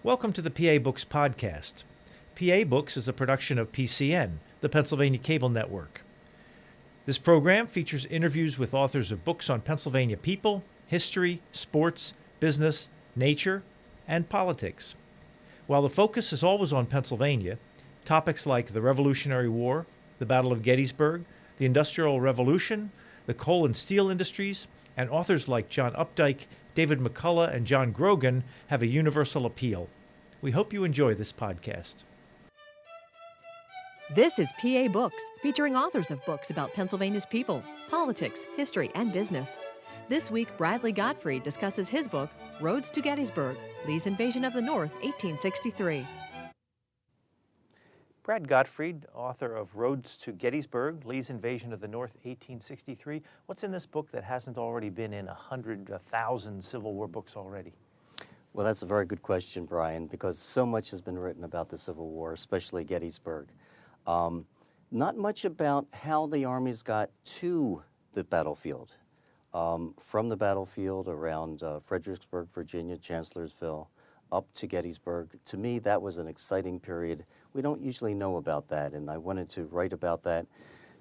Welcome to the PA Books podcast. PA Books is a production of PCN, the Pennsylvania Cable Network. This program features interviews with authors of books on Pennsylvania people, history, sports, business, nature, and politics. While the focus is always on Pennsylvania, topics like the Revolutionary War, the Battle of Gettysburg, the Industrial Revolution, the coal and steel industries, and authors like John Updike, David McCullough, and John Grogan have a universal appeal. We hope you enjoy this podcast. This is PA Books, featuring authors of books about Pennsylvania's people, politics, history, and business. This week, Bradley Gottfried discusses his book, Roads to Gettysburg, Lee's Invasion of the North, 1863. Brad Gottfried, author of Roads to Gettysburg, Lee's Invasion of the North, 1863. What's in this book that hasn't already been in 1,000 Civil War books already? Well, that's a very good question, Brian, because so much has been written about the Civil War, especially Gettysburg. Not much about how the armies got to the battlefield. From the battlefield around Fredericksburg, Virginia, Chancellorsville, up to Gettysburg. To me, that was an exciting period. We don't usually know about that, and I wanted to write about that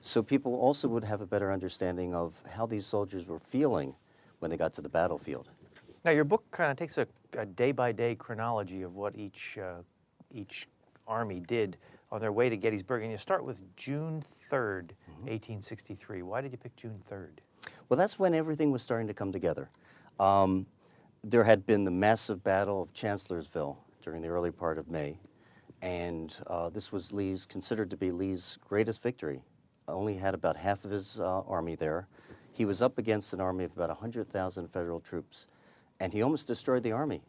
so people also would have a better understanding of how these soldiers were feeling when they got to the battlefield. Now, your book kind of takes a day-by-day chronology of what each army did on their way to Gettysburg, and you start with June 3rd, 1863. Why did you pick June 3rd? Well, that's when everything was starting to come together. There had been the massive Battle of Chancellorsville during the early part of May, and this was considered to be Lee's greatest victory. Only had about half of his army there. He was up against an army of about 100,000 federal troops, and he almost destroyed the army.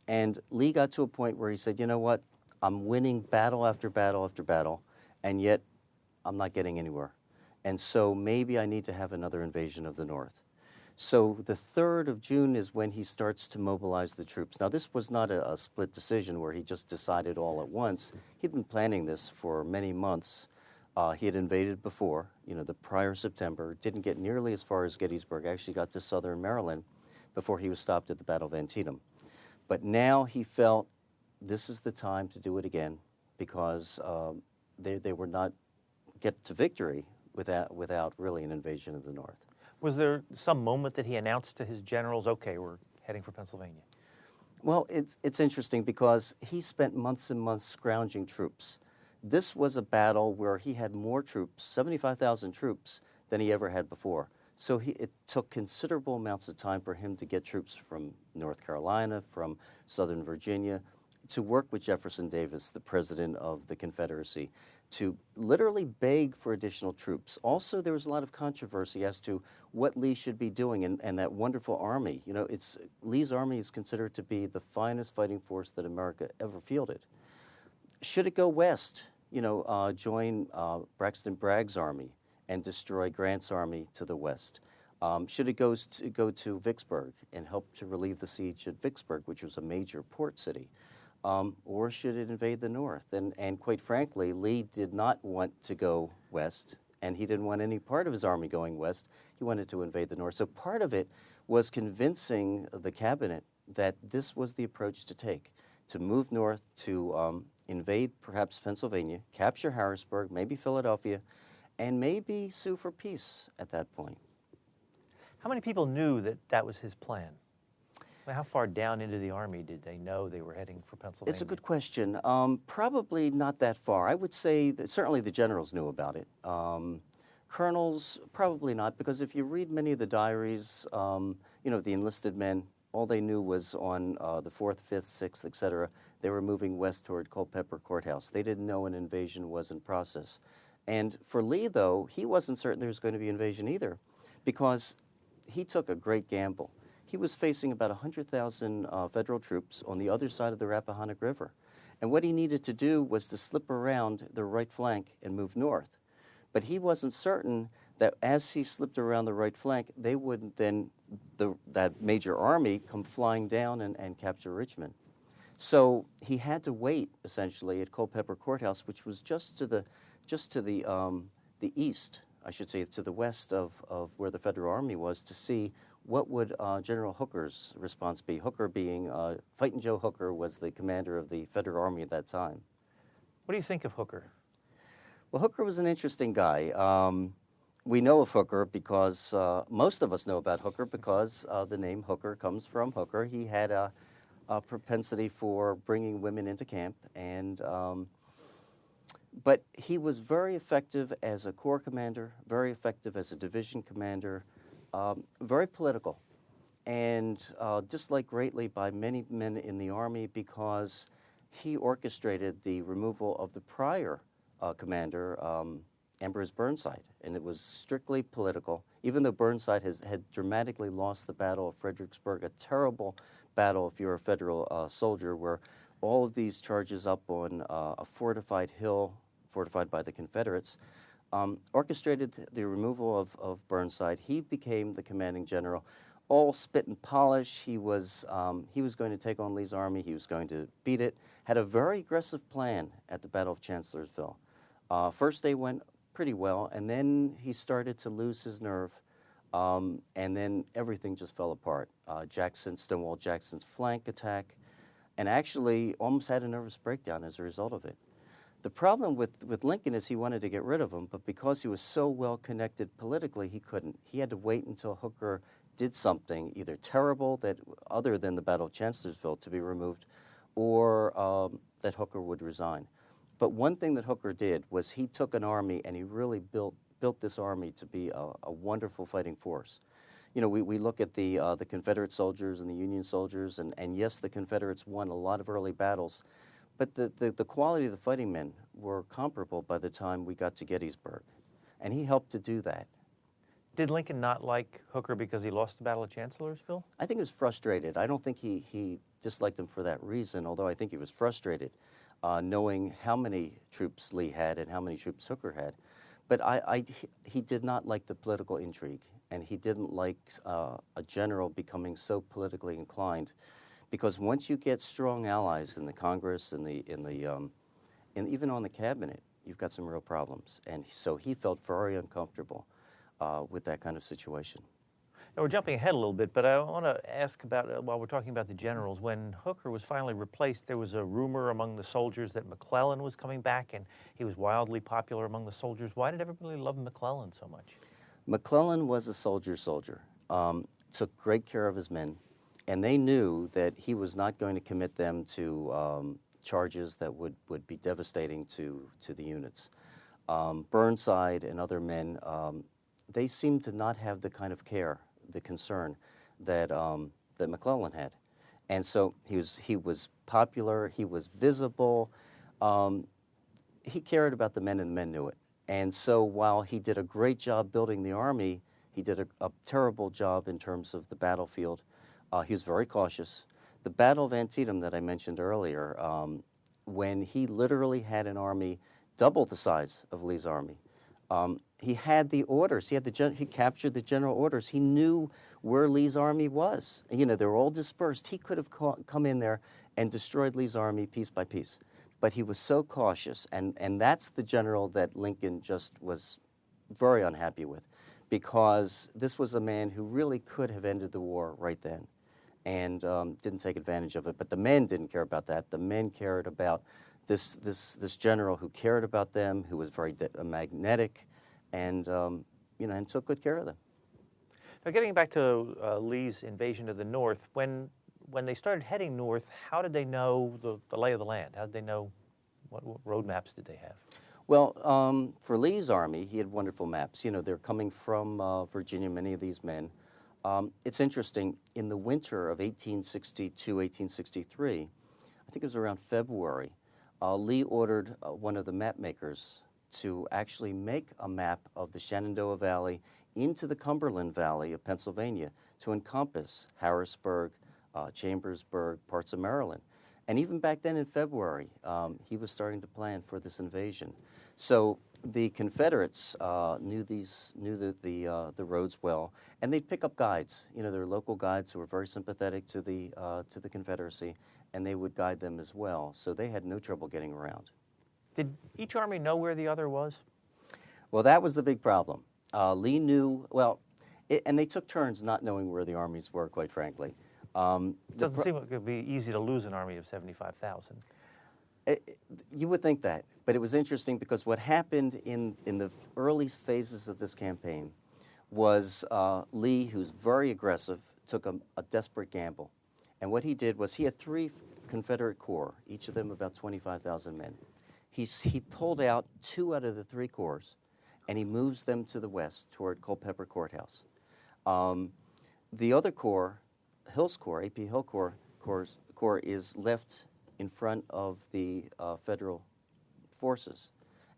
And Lee got to a point where he said, you know what, I'm winning battle after battle after battle, and yet I'm not getting anywhere. And so maybe I need to have another invasion of the North. So the 3rd of June is when he starts to mobilize the troops. Now, this was not a split decision where he just decided all at once. He'd been planning this for many months. He had invaded before, the prior September, didn't get nearly as far as Gettysburg, actually got to southern Maryland before he was stopped at the Battle of Antietam. But now he felt this is the time to do it again because they would not get to victory without really an invasion of the North. Was there some moment that he announced to his generals, okay, we're heading for Pennsylvania? Well, it's interesting because he spent months and months scrounging troops. This was a battle where he had more troops, 75,000 troops, than he ever had before. So it took considerable amounts of time for him to get troops from North Carolina, from Southern Virginia, to work with Jefferson Davis, the president of the Confederacy, to literally beg for additional troops. Also, there was a lot of controversy as to what Lee should be doing and that wonderful army. Lee's army is considered to be the finest fighting force that America ever fielded. Should it go west, join Braxton Bragg's army and destroy Grant's army to the west? Should it go to Vicksburg and help to relieve the siege at Vicksburg, which was a major port city? Or should it invade the North? And quite frankly, Lee did not want to go west, and he didn't want any part of his army going west. He wanted to invade the North. So part of it was convincing the cabinet that this was the approach to take, to move north, to invade perhaps Pennsylvania, capture Harrisburg, maybe Philadelphia, and maybe sue for peace at that point. How many people knew that was his plan? How far down into the army did they know they were heading for Pennsylvania? It's a good question. Probably not that far. I would say that certainly the generals knew about it. Colonels, probably not, because if you read many of the diaries, the enlisted men, all they knew was on the 4th, 5th, 6th, etc., they were moving west toward Culpeper Courthouse. They didn't know an invasion was in process. And for Lee, though, he wasn't certain there was going to be invasion either, because he took a great gamble. He was facing about 100,000 federal troops on the other side of the Rappahannock River. And what he needed to do was to slip around the right flank and move north. But he wasn't certain that as he slipped around the right flank, they wouldn't then, that major army, come flying down and capture Richmond. So he had to wait, essentially, at Culpeper Courthouse, which was just to the east, I should say, to the west of where the Federal Army was, to see what would General Hooker's response be? Hooker being, Fightin' Joe Hooker was the commander of the Federal Army at that time. What do you think of Hooker? Well, Hooker was an interesting guy. We know of Hooker because most of us know about Hooker because the name Hooker comes from Hooker. He had a propensity for bringing women into camp, but he was very effective as a corps commander, very effective as a division commander, very political, and disliked greatly by many men in the Army because he orchestrated the removal of the prior commander, Ambrose Burnside, and it was strictly political. Even though Burnside had dramatically lost the Battle of Fredericksburg, a terrible battle if you're a Federal soldier, where all of these charges up on a fortified hill, fortified by the Confederates, orchestrated the removal of Burnside. He became the commanding general. All spit and polish. He was going to take on Lee's army. He was going to beat it. Had a very aggressive plan at the Battle of Chancellorsville. First day went pretty well, and then he started to lose his nerve, and then everything just fell apart. Stonewall Jackson's flank attack, and actually almost had a nervous breakdown as a result of it. The problem with Lincoln is he wanted to get rid of him, but because he was so well connected politically, he couldn't. He had to wait until Hooker did something either terrible that other than the Battle of Chancellorsville to be removed, or that Hooker would resign. But one thing that Hooker did was he took an army and he really built this army to be a wonderful fighting force. You know, we look at the Confederate soldiers and the Union soldiers, and yes, the Confederates won a lot of early battles, but the quality of the fighting men were comparable by the time we got to Gettysburg, and he helped to do that. Did Lincoln not like Hooker because he lost the Battle of Chancellorsville? I think he was frustrated. I don't think he disliked him for that reason, although I think he was frustrated knowing how many troops Lee had and how many troops Hooker had. But he did not like the political intrigue, and he didn't like a general becoming so politically inclined, because once you get strong allies in the Congress and even on the cabinet, you've got some real problems. And so he felt very uncomfortable with that kind of situation. Now, we're jumping ahead a little bit, but I want to ask about, while we're talking about the generals, when Hooker was finally replaced, there was a rumor among the soldiers that McClellan was coming back, and he was wildly popular among the soldiers. Why did everybody love McClellan so much? McClellan was a soldier, took great care of his men, and they knew that he was not going to commit them to charges that would be devastating to the units. Burnside and other men, they seemed to not have the kind of care, the concern that McClellan had, and so he was popular. He was visible. He cared about the men, and the men knew it. And so while he did a great job building the army, he did a terrible job in terms of the battlefield. He was very cautious. The Battle of Antietam that I mentioned earlier, when he literally had an army double the size of Lee's army. He had the orders. He captured the general orders. He knew where Lee's army was. You know, they were all dispersed. He could have come in there and destroyed Lee's army piece by piece. But he was so cautious, and that's the general that Lincoln just was very unhappy with, because this was a man who really could have ended the war right then, and didn't take advantage of it. But the men didn't care about that. The men cared about this general who cared about them, who was very magnetic, and and took good care of them. Now, getting back to Lee's invasion of the North, when they started heading north, how did they know the lay of the land? How did they know what road maps did they have? Well, for Lee's army, he had wonderful maps. You know, they're coming from Virginia, many of these men. It's interesting, in the winter of 1862, 1863, I think it was around February, Lee ordered one of the map makers to actually make a map of the Shenandoah Valley into the Cumberland Valley of Pennsylvania to encompass Harrisburg, Chambersburg, parts of Maryland. And even back then in February, he was starting to plan for this invasion. So the Confederates knew the roads well, and they'd pick up guides. You know, there were local guides who were very sympathetic to the Confederacy, and they would guide them as well. So they had no trouble getting around. Did each army know where the other was? Well, that was the big problem. Lee knew, well, And they took turns not knowing where the armies were, quite frankly. It doesn't seem like it would be easy to lose an army of 75,000. You would think that, but it was interesting because what happened in the early phases of this campaign was Lee, who's very aggressive, took a desperate gamble. And what he did was he had 3 Confederate corps, each of them about 25,000 men. He pulled out 2 out of the 3 corps, and he moves them to the west toward Culpeper Courthouse. The other corps, Hill's Corps, A.P. Hill Corps, is left in front of the Federal forces.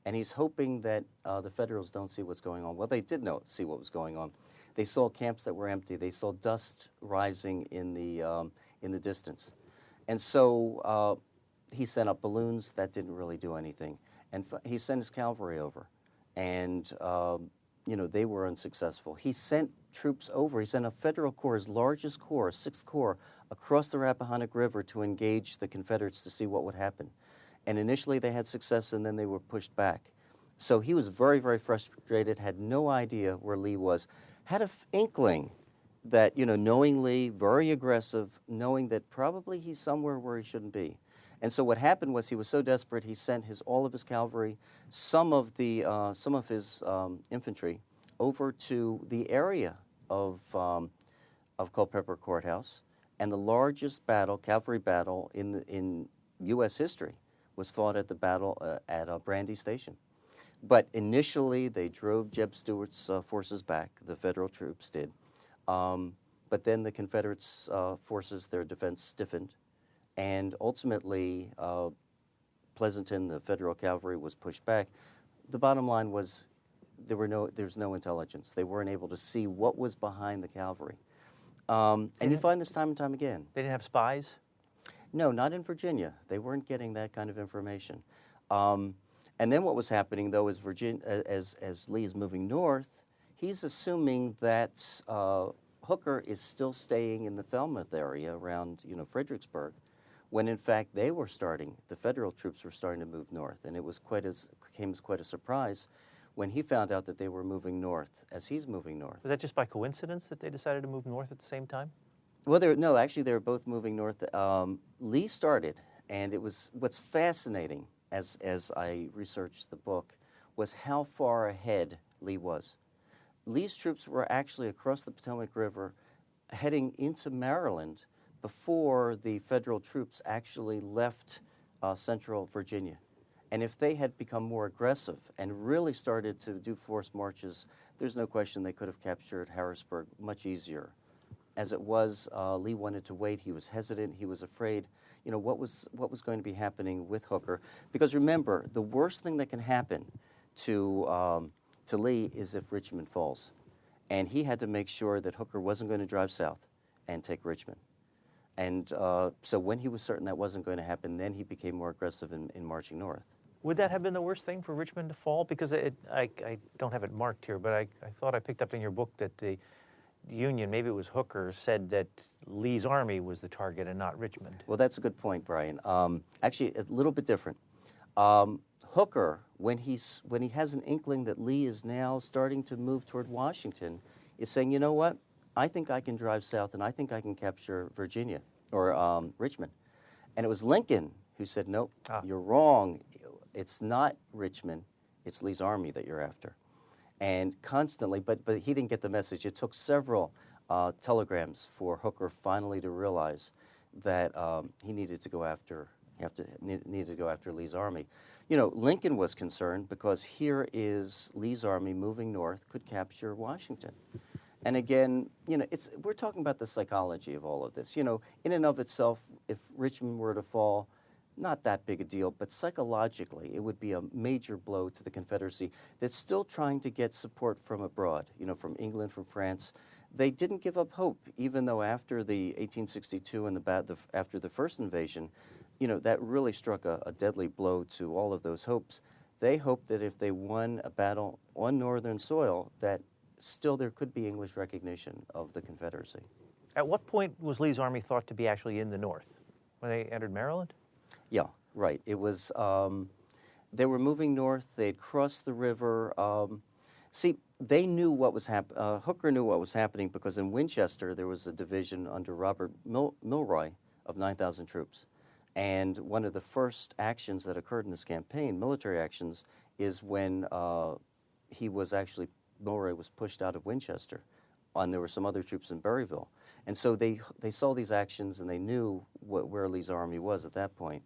And he's hoping that the Federals don't see what's going on. Well, they did see what was going on. They saw camps that were empty. They saw dust rising in the distance. And so he sent up balloons. That didn't really do anything. And he sent his cavalry over. And, they were unsuccessful. He sent troops over. He sent a Federal Corps, his largest corps, 6th Corps, across the Rappahannock River to engage the Confederates to see what would happen. And initially they had success, and then they were pushed back. So he was very, very frustrated, had no idea where Lee was, had an inkling that, knowing Lee, very aggressive, knowing that probably he's somewhere where he shouldn't be. And so what happened was he was so desperate, he sent all of his cavalry, some of his infantry over to the area of Culpeper Courthouse, and the largest cavalry battle in U.S. history was fought at the battle at Brandy Station. But initially, they drove Jeb Stuart's forces back. The Federal troops did. But then the Confederates' forces, their defense stiffened. And ultimately, Pleasanton, the Federal cavalry, was pushed back. The bottom line was there's no intelligence. They weren't able to see what was behind the cavalry. And you find this time and time again. They didn't have spies? No, not in Virginia. They weren't getting that kind of information. And then what was happening, though, is as Lee is moving north, he's assuming that Hooker is still staying in the Falmouth area around, Fredericksburg, when in fact the Federal troops were starting to move north, and it came as quite a surprise when he found out that they were moving north as he's moving north. Was that just by coincidence that they decided to move north at the same time? Well, actually they were both moving north. Lee started, and it was what's fascinating as I researched the book was how far ahead Lee was. Lee's troops were actually across the Potomac River heading into Maryland before the Federal troops actually left central Virginia. And if they had become more aggressive and really started to do forced marches, there's no question they could have captured Harrisburg much easier. As it was, Lee wanted to wait. He was hesitant. He was afraid, what was going to be happening with Hooker. Because remember, the worst thing that can happen to Lee is if Richmond falls. And he had to make sure that Hooker wasn't going to drive south and take Richmond. And so when he was certain that wasn't going to happen, then he became more aggressive in marching north. Would that have been the worst thing for Richmond to fall? Because I don't have it marked here, but I thought I picked up in your book that the Union, maybe it was Hooker, said that Lee's army was the target and not Richmond. Well, that's a good point, Brian. Actually, a little bit different. Hooker, when he has an inkling that Lee is now starting to move toward Washington, is saying, you know what? I think I can drive south and I think I can capture Virginia or Richmond. And it was Lincoln who said, nope, you're wrong. It's not Richmond. It's Lee's army that you're after. And constantly, but he didn't get the message. It took several telegrams for Hooker finally to realize that he needed to go after Lee's army. Lincoln was concerned because here is Lee's army moving north, could capture Washington. And again, we're talking about the psychology of all of this. In and of itself, if Richmond were to fall, not that big a deal, but psychologically, it would be a major blow to the Confederacy that's still trying to get support from abroad, from England, from France. They didn't give up hope, even though after the 1862 and after the first invasion, that really struck a deadly blow to all of those hopes. They hoped that if they won a battle on northern soil, that still there could be English recognition of the Confederacy. At what point was Lee's army thought to be actually in the north? When they entered Maryland? Yeah, right. It was, they were moving north. They had crossed the river. See, they knew what was Hooker knew what was happening because in Winchester there was a division under Robert Milroy of 9,000 troops. And one of the first actions that occurred in this campaign, military actions, is when Milroy was pushed out of Winchester, and there were some other troops in Berryville. And so they saw these actions and they knew where Lee's army was at that point.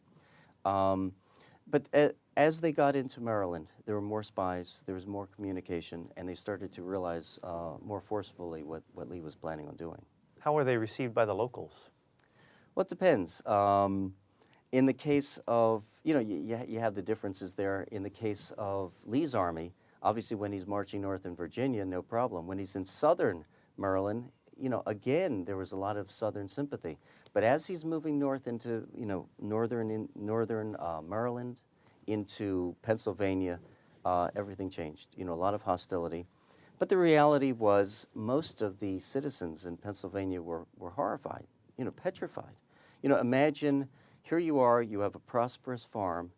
But as they got into Maryland, there were more spies, there was more communication, and they started to realize more forcefully what Lee was planning on doing. How were they received by the locals? Well, it depends. In the case of, you have the differences there. In the case of Lee's army, obviously when he's marching north in Virginia, no problem. When he's in southern Maryland, again, there was a lot of southern sympathy. But as he's moving north into, northern Maryland, into Pennsylvania, everything changed. A lot of hostility. But the reality was most of the citizens in Pennsylvania were horrified, petrified. Imagine here you are, you have a prosperous farm,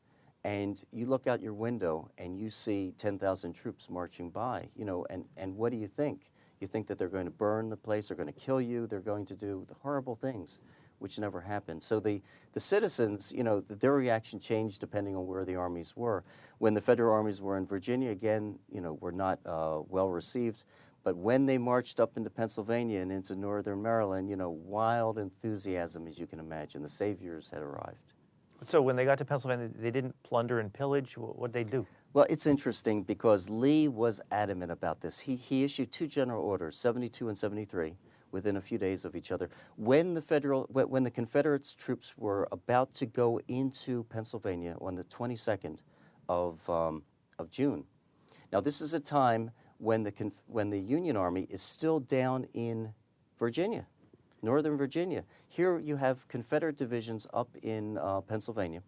and you look out your window and you see 10,000 troops marching by, and what do you think? You think that they're going to burn the place, they're going to kill you, they're going to do the horrible things, which never happened. So the citizens, their reaction changed depending on where the armies were. When the Federal armies were in Virginia, again, were not well received. But when they marched up into Pennsylvania and into northern Maryland, wild enthusiasm, as you can imagine. The saviors had arrived. So when they got to Pennsylvania, they didn't plunder and pillage? What'd they do? Well, it's interesting because Lee was adamant about this. He issued two general orders, 72 and 73, within a few days of each other. When the Confederate troops were about to go into Pennsylvania on the 22nd of June. Now, this is a time when the Union Army is still down in Virginia, northern Virginia. Here you have Confederate divisions up in Pennsylvania,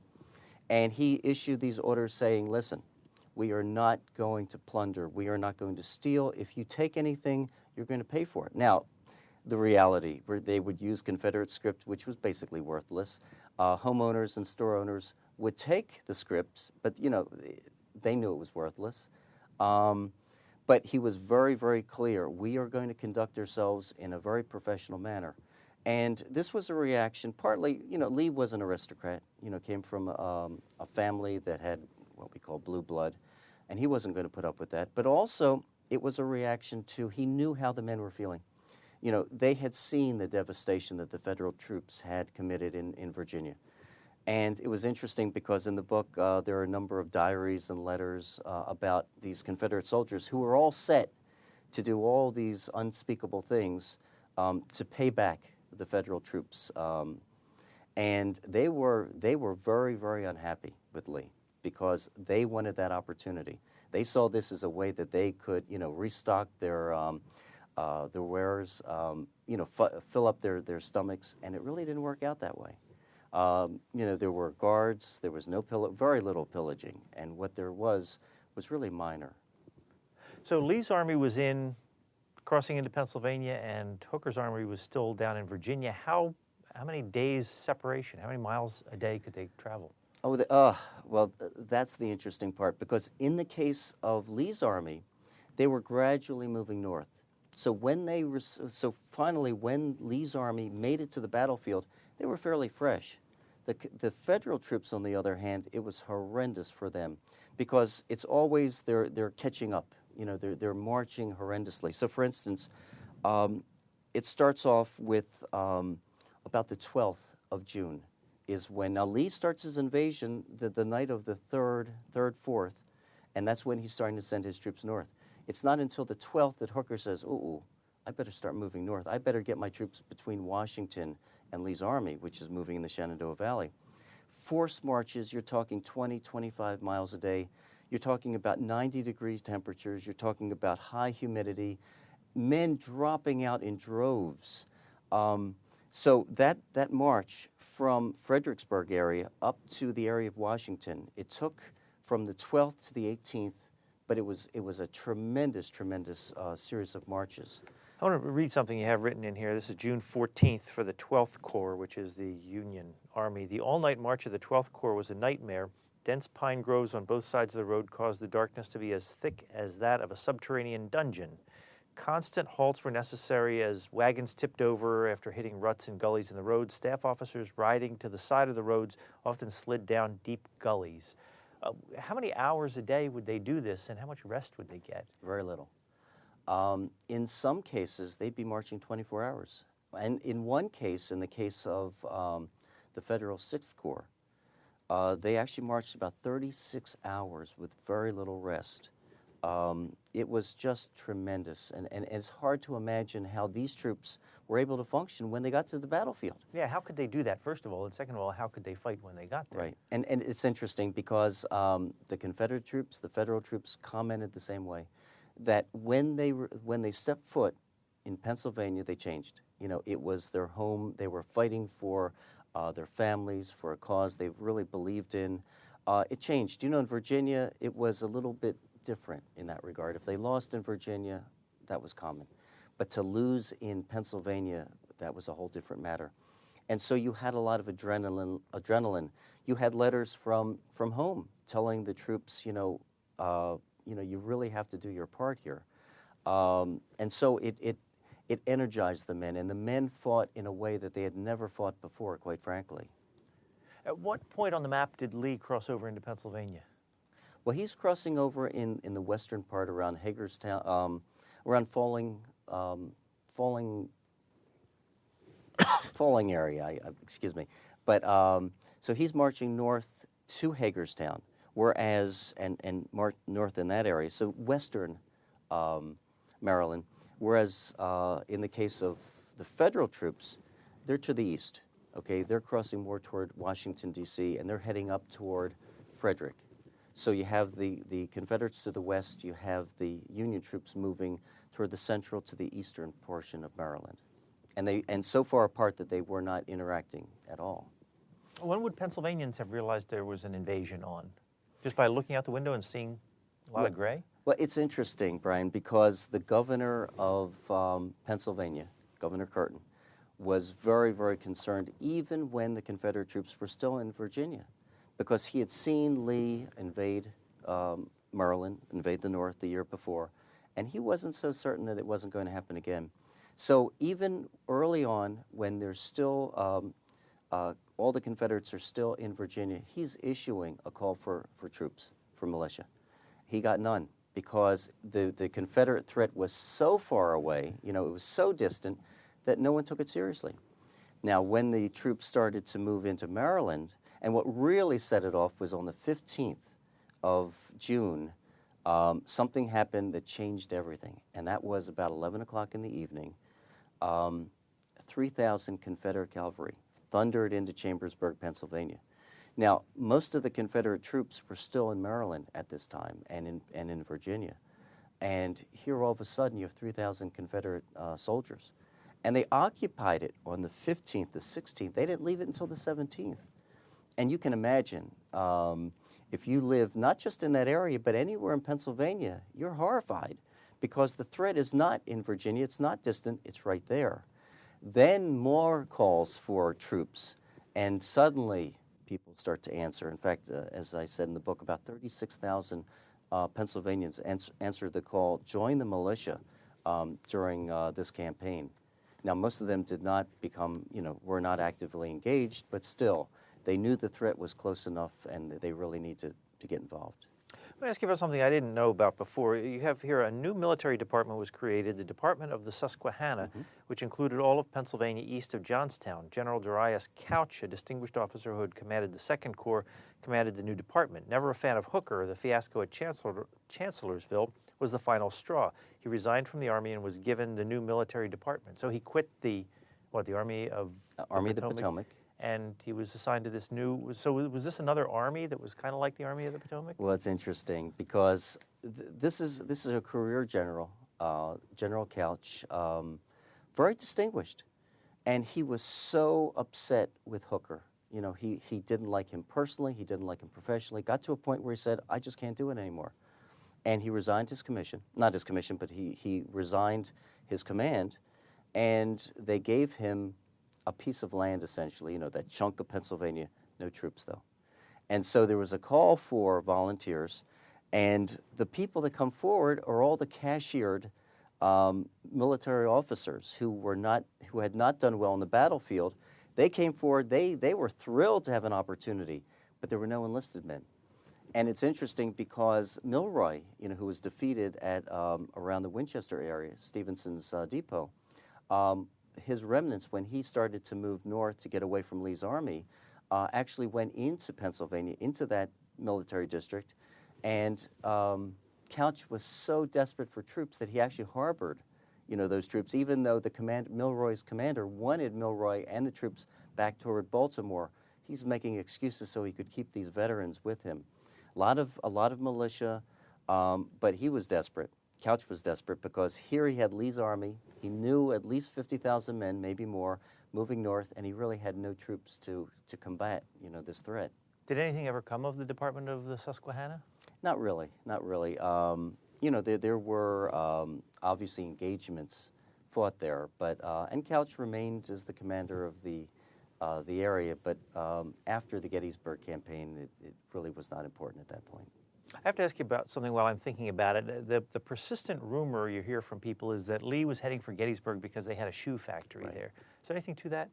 and he issued these orders saying, listen, we are not going to plunder, we are not going to steal. If you take anything, you're going to pay for it. Now, the reality, where they would use Confederate script, which was basically worthless. Homeowners and store owners would take the script, but they knew it was worthless. But he was very, very clear. We are going to conduct ourselves in a very professional manner. And this was a reaction, partly, Lee was an aristocrat, came from a family that had what we call blue blood, and he wasn't going to put up with that. But also, it was a reaction to, he knew how the men were feeling. They had seen the devastation that the Federal troops had committed in Virginia. And it was interesting because in the book, there are a number of diaries and letters about these Confederate soldiers who were all set to do all these unspeakable things to pay back the Federal troops. And they were very, very unhappy with Lee because they wanted that opportunity. They saw this as a way that they could, restock their wares, fill up their stomachs, and it really didn't work out that way. There were guards, there was very little pillaging, and what there was really minor. So Lee's army was crossing into Pennsylvania, and Hooker's army was still down in Virginia. How many days separation? How many miles a day could they travel? Well, that's the interesting part, because in the case of Lee's army, they were gradually moving north. So finally, when Lee's army made it to the battlefield, they were fairly fresh. The Federal troops, on the other hand, it was horrendous for them because it's always they're catching up. They're marching horrendously. So, for instance, it starts off with about the 12th of June is when now Lee starts his invasion the night of the 3rd, 4th, and that's when he's starting to send his troops north. It's not until the 12th that Hooker says, ooh, I better start moving north. I better get my troops between Washington and Lee's army, which is moving in the Shenandoah Valley. Forced marches, you're talking 20, 25 miles a day. You're talking about 90-degree temperatures. You're talking about high humidity, men dropping out in droves. So that march from Fredericksburg area up to the area of Washington, it took from the 12th to the 18th, but it was a tremendous series of marches. I want to read something you have written in here. This is June 14th for the 12th Corps, which is the Union Army. The all-night march of the 12th Corps was a nightmare. Dense pine groves on both sides of the road caused the darkness to be as thick as that of a subterranean dungeon. Constant halts were necessary as wagons tipped over after hitting ruts and gullies in the road. Staff officers riding to the side of the roads often slid down deep gullies. How many hours a day would they do this, and how much rest would they get? Very little. In some cases, they'd be marching 24 hours. And in one case, in the case of the Federal 6th Corps, they actually marched about 36 hours with very little rest. It was just tremendous, and it's hard to imagine how these troops were able to function when they got to the battlefield. Yeah, how could they do that, first of all, and second of all, how could they fight when they got there? Right, and it's interesting because the Confederate troops, the Federal troops commented the same way, that when they stepped foot in Pennsylvania, they changed. You know, it was their home. They were fighting for their families, for a cause they really believed in. It changed. You know, in Virginia, it was a little bit different in that regard. If they lost in Virginia, that was common. But to lose in Pennsylvania, that was a whole different matter. And so you had a lot of adrenaline. You had letters from home telling the troops, you really have to do your part here. And so it energized the men, and the men fought in a way that they had never fought before, quite frankly. At what point on the map did Lee cross over into Pennsylvania? Well, he's crossing over in the western part around Hagerstown, around Falling area, excuse me. But so he's marching north to Hagerstown, whereas, and north in that area, so western Maryland, whereas in the case of the Federal troops, they're to the east, okay? They're crossing more toward Washington, D.C., and they're heading up toward Frederick. So you have the Confederates to the west, you have the Union troops moving toward the central to the eastern portion of Maryland. And so far apart that they were not interacting at all. When would Pennsylvanians have realized there was an invasion on? Just by looking out the window and seeing a lot of gray? Well, it's interesting, Brian, because the governor of Pennsylvania, Governor Curtin, was very, very concerned even when the Confederate troops were still in Virginia, because he had seen Lee invade Maryland, invade the North the year before, and he wasn't so certain that it wasn't going to happen again. So even early on, when there's still, all the Confederates are still in Virginia, he's issuing a call for troops, for militia. He got none, because the Confederate threat was so far away, it was so distant, that no one took it seriously. Now, when the troops started to move into Maryland, and what really set it off was on the 15th of June, something happened that changed everything, and that was about 11 o'clock in the evening. 3,000 Confederate cavalry thundered into Chambersburg, Pennsylvania. Now, most of the Confederate troops were still in Maryland at this time and in Virginia. And here all of a sudden you have 3,000 Confederate soldiers. And they occupied it on the 15th, the 16th. They didn't leave it until the 17th. And you can imagine, if you live not just in that area, but anywhere in Pennsylvania, you're horrified because the threat is not in Virginia, it's not distant, it's right there. Then more calls for troops, and suddenly people start to answer. In fact, as I said in the book, about 36,000 Pennsylvanians answered the call, join the militia during this campaign. Now, most of them did not become, were not actively engaged, but still, they knew the threat was close enough and they really need to get involved. Let me ask you about something I didn't know about before. You have here a new military department was created, the Department of the Susquehanna, which included all of Pennsylvania east of Johnstown. General Darius Couch, a distinguished officer who had commanded the Second Corps, commanded the new department. Never a fan of Hooker, the fiasco at Chancellorsville was the final straw. He resigned from the Army and was given the new military department. So he quit the Army of the Potomac. And he was assigned to this new, so was this another army that was kind of like the Army of the Potomac? Well, it's interesting because this is a career general, General Couch, very distinguished. And he was so upset with Hooker. He didn't like him personally, he didn't like him professionally. Got to a point where he said, I just can't do it anymore. And he resigned his commission, not his commission, but he resigned his command, and they gave him a piece of land, essentially, that chunk of Pennsylvania, no troops, though. And so there was a call for volunteers, and the people that come forward are all the cashiered military officers who had not done well on the battlefield. They came forward. They were thrilled to have an opportunity, but there were no enlisted men. And it's interesting because Milroy, who was defeated at around the Winchester area, Stevenson's depot, his remnants, when he started to move north to get away from Lee's army, actually went into Pennsylvania, into that military district, and Couch was so desperate for troops that he actually harbored, those troops, even though Milroy's commander wanted Milroy and the troops back toward Baltimore. He's making excuses so he could keep these veterans with him. A lot of militia, but he was desperate. Couch was desperate because here he had Lee's army. He knew at least 50,000 men, maybe more, moving north, and he really had no troops to combat, this threat. Did anything ever come of the Department of the Susquehanna? Not really. There were obviously engagements fought there, but and Couch remained as the commander of the area. But after the Gettysburg campaign, it really was not important at that point. I have to ask you about something while I'm thinking about it. The persistent rumor you hear from people is that Lee was heading for Gettysburg because they had a shoe factory there. Is there anything to that?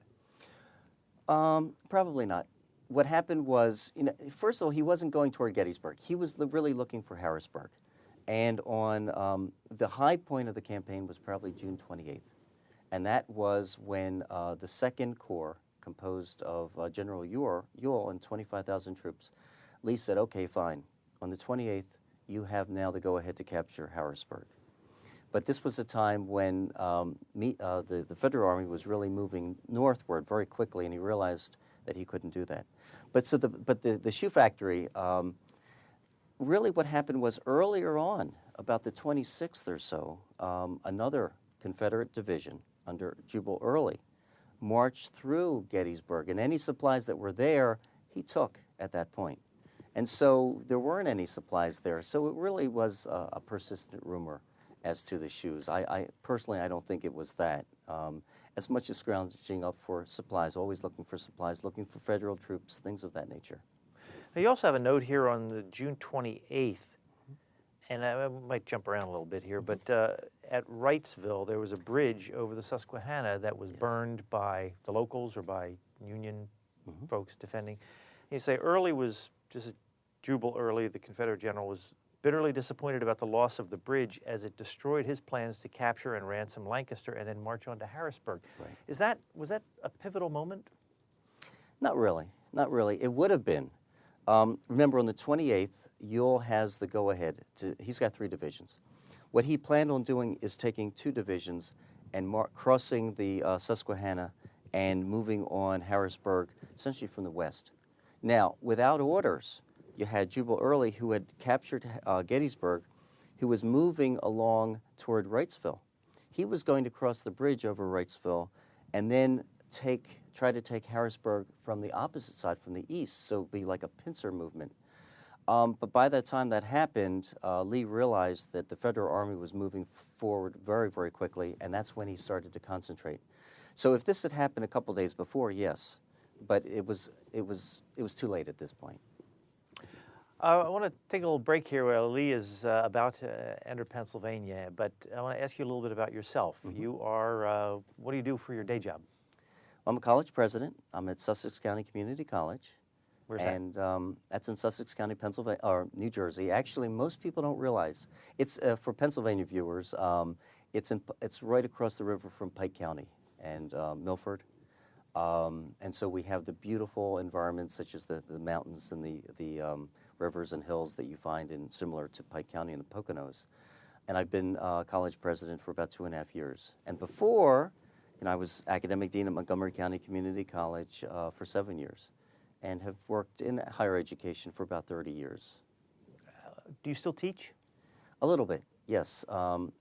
Probably not. What happened was, first of all, he wasn't going toward Gettysburg. He was really looking for Harrisburg. And on the high point of the campaign was probably June 28th. And that was when the Second Corps, composed of General Ewell and 25,000 troops, Lee said, okay, fine. On the 28th, you have now the go-ahead to capture Harrisburg. But this was a time when the Federal Army was really moving northward very quickly, and he realized that he couldn't do that. But the shoe factory, really what happened was earlier on, about the 26th or so, another Confederate division under Jubal Early marched through Gettysburg, and any supplies that were there, he took at that point. And so there weren't any supplies there. So it really was a persistent rumor as to the shoes. I personally, I don't think it was that. As much as scrounging up for supplies, always looking for supplies, looking for federal troops, things of that nature. Now, you also have a note here on the June 28th, and I might jump around a little bit here, but at Wrightsville, there was a bridge over the Susquehanna that was burned by the locals or by Union folks defending. And you say Early was, just Jubal Early, the Confederate general, was bitterly disappointed about the loss of the bridge as it destroyed his plans to capture and ransom Lancaster and then march on to Harrisburg. Right. Was that a pivotal moment? Not really. It would have been. Remember, on the 28th, Ewell has the go-ahead. He's got 3 divisions. What he planned on doing is taking 2 divisions and crossing the Susquehanna and moving on Harrisburg, essentially from the west. Now, without orders, you had Jubal Early, who had captured Gettysburg, who was moving along toward Wrightsville. He was going to cross the bridge over Wrightsville and then try to take Harrisburg from the opposite side, from the east, so it would be like a pincer movement. But by the time that happened, Lee realized that the Federal Army was moving forward very, very quickly, and that's when he started to concentrate. So if this had happened a couple days before, yes, but it was too late at this point. I want to take a little break here while Lee is about to enter Pennsylvania, but I want to ask you a little bit about yourself. You are, what do you do for your day job? I'm a college president. I'm at Sussex County Community College. Where's that? And that's in Sussex County, Pennsylvania, or New Jersey. Actually, most people don't realize. It's, for Pennsylvania viewers, it's right across the river from Pike County and Milford. And so we have the beautiful environments such as the mountains and the rivers and hills that you find similar to Pike County and the Poconos. And I've been college president for about 2.5 years. And before, I was academic dean at Montgomery County Community College for 7 years and have worked in higher education for about 30 years. Do you still teach? A little bit, yes.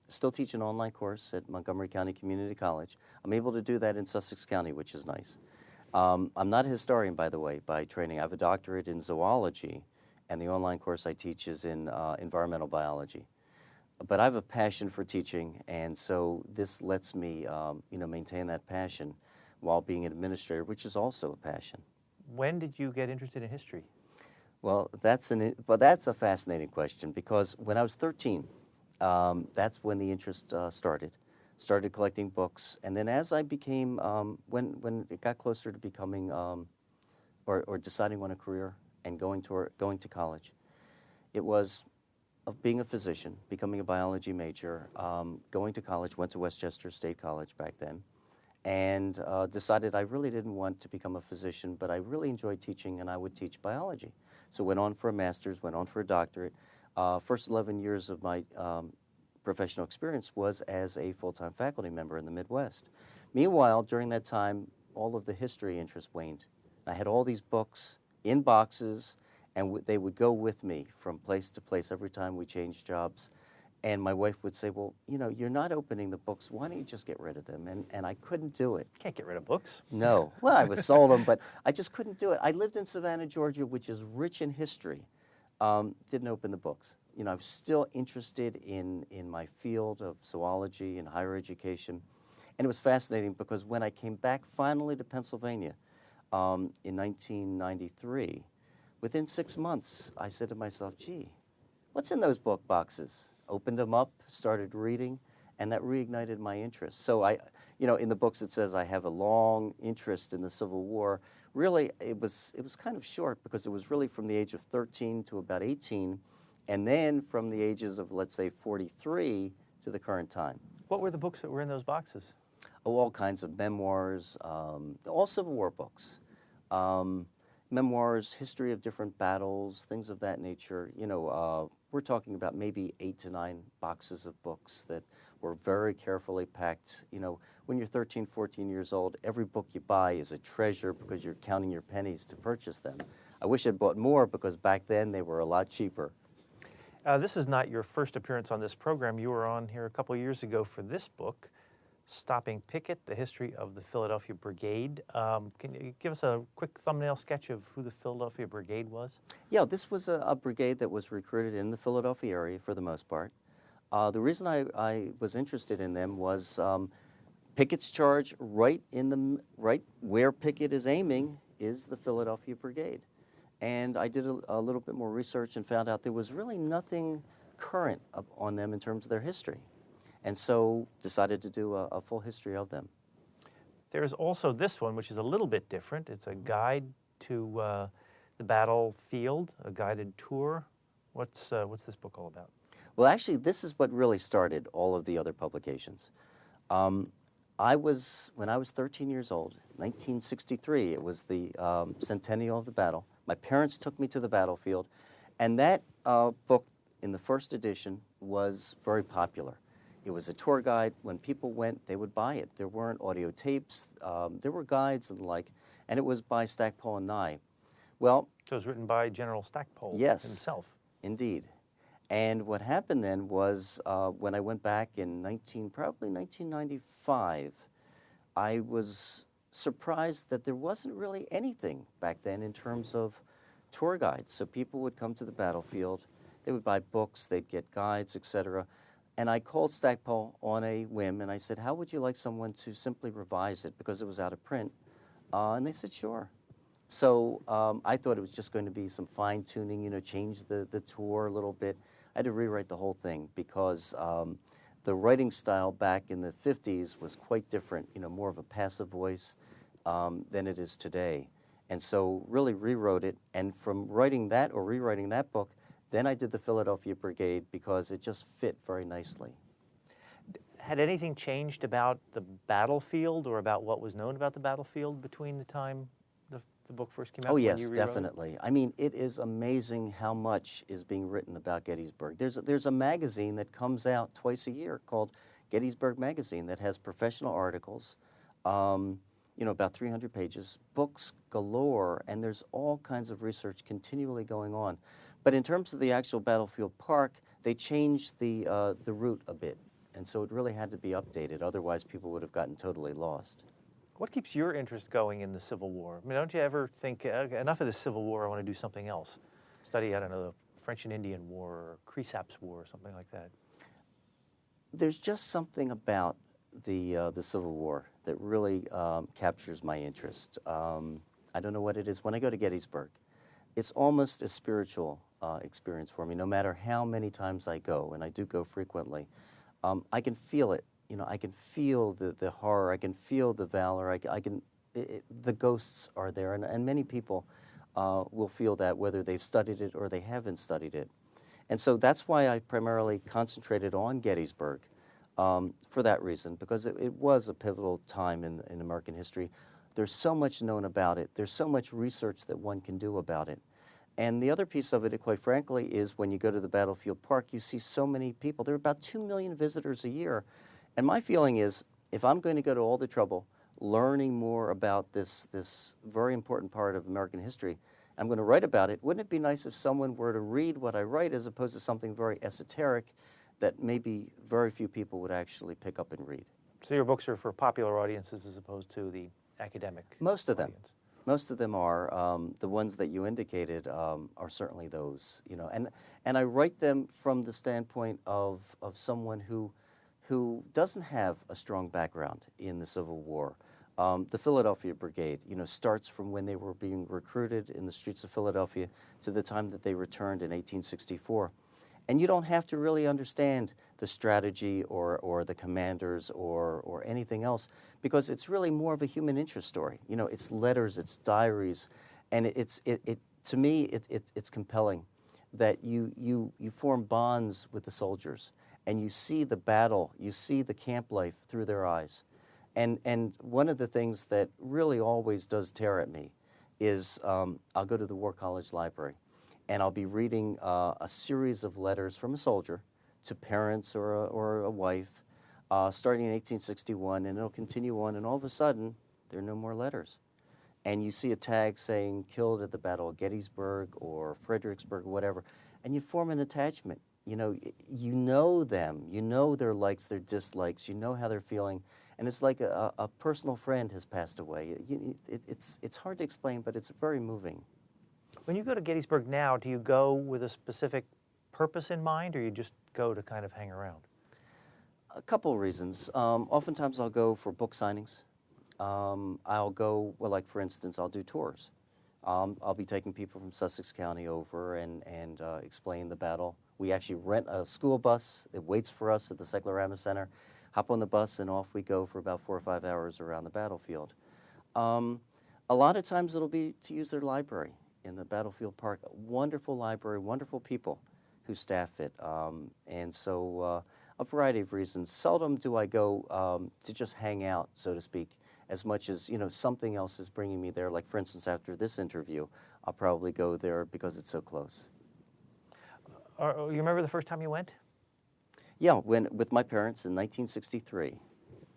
Still teach an online course at Montgomery County Community College. I'm able to do that in Sussex County, which is nice. I'm not a historian, by the way, by training. I have a doctorate in zoology, and the online course I teach is in environmental biology. But I have a passion for teaching, and so this lets me, maintain that passion while being an administrator, which is also a passion. When did you get interested in history? Well, that's a fascinating question because when I was 13, that's when the interest started. Started collecting books, and then as I became, when it got closer to becoming, or deciding on a career and going to college, it was of being a physician, becoming a biology major, going to college, went to Westchester State College back then, and decided I really didn't want to become a physician, but I really enjoyed teaching, and I would teach biology. So went on for a master's, went on for a doctorate. First 11 years of my professional experience was as a full-time faculty member in the Midwest. Meanwhile, during that time, all of the history interest waned. I had all these books in boxes, and they would go with me from place to place every time we changed jobs. And my wife would say, well, you know, you're not opening the books. Why don't you just get rid of them? And I couldn't do it. Can't get rid of books. No. Well, I was sold them, but I just couldn't do it. I lived in Savannah, Georgia, which is rich in history. Didn't open the books. You know, I was still interested in my field of zoology and higher education. And it was fascinating because when I came back finally to Pennsylvania in 1993, within 6 months, I said to myself, gee, what's in those book boxes? Opened them up, started reading, and that reignited my interest. So in the books it says I have a long interest in the Civil War. Really, it was kind of short because it was really from the age of 13 to about 18, and then from the ages of, let's say, 43 to the current time. What were the books that were in those boxes? Oh, all kinds of memoirs, all Civil War books. Memoirs, history of different battles, things of that nature. You know, we're talking about maybe 8 to 9 boxes of books that were very carefully packed. You know, when you're 13, 14 years old, every book you buy is a treasure because you're counting your pennies to purchase them. I wish I'd bought more because back then they were a lot cheaper. This is not your first appearance on this program. You were on here a couple of years ago for this book, Stopping Pickett, The History of the Philadelphia Brigade. Can you give us a quick thumbnail sketch of who the Philadelphia Brigade was? Yeah, this was a brigade that was recruited in the Philadelphia area for the most part. The reason I was interested in them was Pickett's charge right where Pickett is aiming is the Philadelphia Brigade. And I did a little bit more research and found out there was really nothing current on them in terms of their history. And so decided to do a full history of them. There's also this one, which is a little bit different. It's a guide to the battlefield, a guided tour. What's this book all about? Well, actually, this is what really started all of the other publications. When I was 13 years old, 1963, it was the centennial of the battle. My parents took me to the battlefield, and that book in the first edition was very popular. It was a tour guide. When people went, they would buy it. There weren't audio tapes. There were guides and the like, and it was by Stackpole and Nye. Well, so it was written by General Stackpole himself. Indeed. And what happened then was when I went back in probably 1995, I was surprised that there wasn't really anything back then in terms of tour guides. So people would come to the battlefield, they would buy books, they'd get guides, etc. And I called Stackpole on a whim, and I said, how would you like someone to simply revise it because it was out of print? And they said, sure. So I thought it was just going to be some fine-tuning, you know, change the tour a little bit. I had to rewrite the whole thing because the writing style back in the 50s was quite different, you know, more of a passive voice than it is today. And so really rewrote it. And from writing that or rewriting that book, then I did the Philadelphia Brigade because it just fit very nicely. Had anything changed about the battlefield or about what was known about the battlefield between the time the book first came out? Oh, yes, definitely. I mean, it is amazing how much is being written about Gettysburg. There's a magazine that comes out twice a year called Gettysburg Magazine that has professional articles, you know, about 300 pages, books galore, and there's all kinds of research continually going on. But in terms of the actual battlefield park, they changed the route a bit, and so it really had to be updated. Otherwise, people would have gotten totally lost. What keeps your interest going in the Civil War? I mean, don't you ever think, enough of the Civil War, I want to do something else? Study, I don't know, the French and Indian War or Cresaps War or something like that. There's just something about the Civil War that really captures my interest. I don't know what it is. When I go to Gettysburg, it's almost a spiritual experience for me. No matter how many times I go, and I do go frequently, I can feel it. I can feel the horror. I can feel the valor. The ghosts are there, and many people will feel that whether they've studied it or they haven't studied it. And so that's why I primarily concentrated on Gettysburg for that reason, because it was a pivotal time in American history. There's so much known about it. There's so much research that one can do about it. And the other piece of it, quite frankly, is when you go to the Battlefield Park, you see so many people. There are about 2 million visitors a year. And my feeling is, if I'm going to go to all the trouble learning more about this very important part of American history, I'm going to write about it, wouldn't it be nice if someone were to read what I write as opposed to something very esoteric that maybe very few people would actually pick up and read? So your books are for popular audiences as opposed to the academic Most of them. audience. Most of them are. The ones that you indicated are certainly those. And I write them from the standpoint of someone who doesn't have a strong background in the Civil War. The Philadelphia Brigade, starts from when they were being recruited in the streets of Philadelphia to the time that they returned in 1864. And you don't have to really understand the strategy or the commanders or anything else, because it's really more of a human interest story. It's letters, it's diaries, and to me it's compelling that you form bonds with the soldiers, and you see the battle, you see the camp life through their eyes. And one of the things that really always does tear at me is I'll go to the War College Library, and I'll be reading a series of letters from a soldier to parents or a wife, starting in 1861, and it'll continue on, and all of a sudden, there are no more letters. And you see a tag saying killed at the Battle of Gettysburg or Fredericksburg or whatever, and you form an attachment. You know them, you know their likes, their dislikes, you know how they're feeling, and it's like a personal friend has passed away. It's hard to explain, but it's very moving. When you go to Gettysburg now, do you go with a specific purpose in mind, or you just go to kind of hang around? A couple of reasons. Oftentimes I'll go for book signings. I'll go, well, like for instance, I'll do tours. I'll be taking people from Sussex County over and explain the battle. We actually rent a school bus. It waits for us at the Cyclorama Center. Hop on the bus and off we go for about 4 or 5 hours around the battlefield. A lot of times it'll be to use their library in the Battlefield Park. A wonderful library, wonderful people who staff it. And so a variety of reasons. Seldom do I go to just hang out, so to speak, as much as, something else is bringing me there. Like, for instance, after this interview, I'll probably go there because it's so close. You remember the first time you went? Yeah, with my parents in 1963.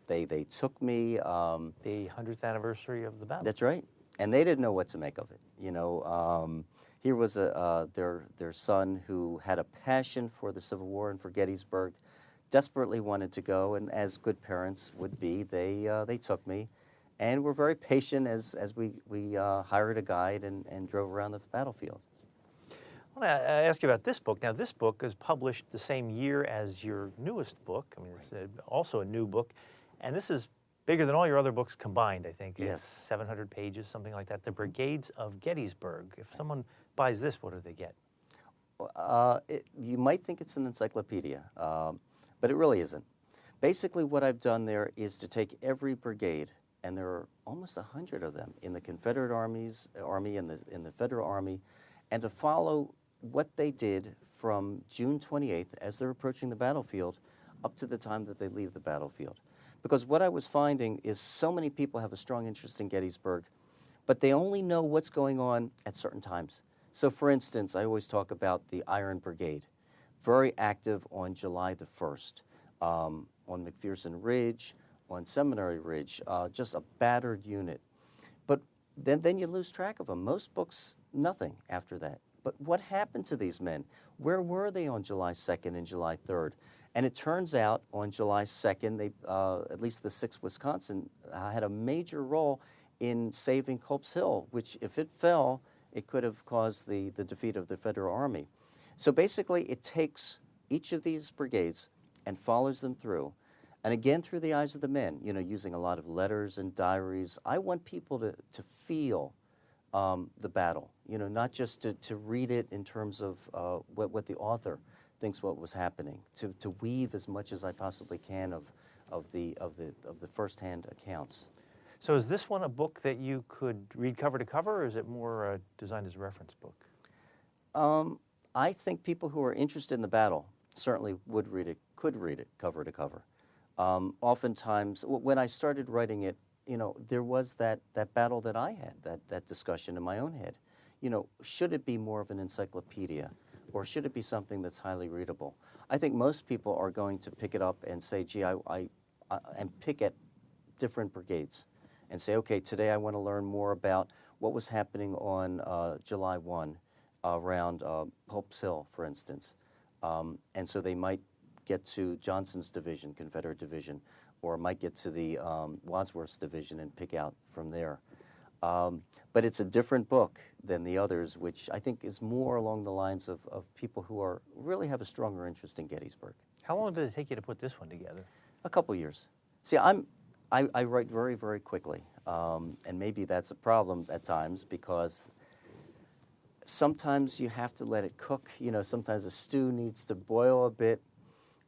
They took me. The 100th anniversary of the battle. That's right. And they didn't know what to make of it. Here was their son who had a passion for the Civil War and for Gettysburg, desperately wanted to go, and as good parents would be, they took me, and were very patient as we hired a guide and drove around the battlefield. I want to ask you about this book. Now, this book is published the same year as your newest book. I mean, it's also a new book, and this is bigger than all your other books combined, I think. Yes. It's 700 pages, something like that. The Brigades of Gettysburg. If someone buys this, what do they get? You might think it's an encyclopedia, but it really isn't. Basically, what I've done there is to take every brigade, and there are almost 100 of them in the Confederate Army and the Federal Army, and to follow what they did from June 28th as they're approaching the battlefield up to the time that they leave the battlefield. Because what I was finding is so many people have a strong interest in Gettysburg, but they only know what's going on at certain times. So for instance, I always talk about the Iron Brigade, very active on July the 1st, on McPherson Ridge, on Seminary Ridge, just a battered unit. But then you lose track of them. Most books, nothing after that. But what happened to these men? Where were they on July 2nd and July 3rd? And it turns out on July 2nd, they, at least the 6th Wisconsin, had a major role in saving Culp's Hill, which if it fell, it could have caused the defeat of the Federal Army. So basically, it takes each of these brigades and follows them through. And again, through the eyes of the men, using a lot of letters and diaries. I want people to feel the battle. Not just to read it in terms of what the author thinks what was happening, to weave as much as I possibly can of the firsthand accounts. So is this one a book that you could read cover to cover, or is it more designed as a reference book? I think people who are interested in the battle certainly could read it cover to cover. Oftentimes, when I started writing it, there was that battle that I had, that discussion in my own head. Should it be more of an encyclopedia, or should it be something that's highly readable? I think most people are going to pick it up and say, gee, and pick at different brigades and say, okay, today I want to learn more about what was happening on July 1 around Pope's Hill, for instance. And so they might get to Johnson's division, Confederate division, or might get to the Wadsworth's division and pick out from there. But it's a different book than the others, which I think is more along the lines of people who really have a stronger interest in Gettysburg. How long did it take you to put this one together? A couple years. See, I write very, very quickly, and maybe that's a problem at times because sometimes you have to let it cook. Sometimes a stew needs to boil a bit.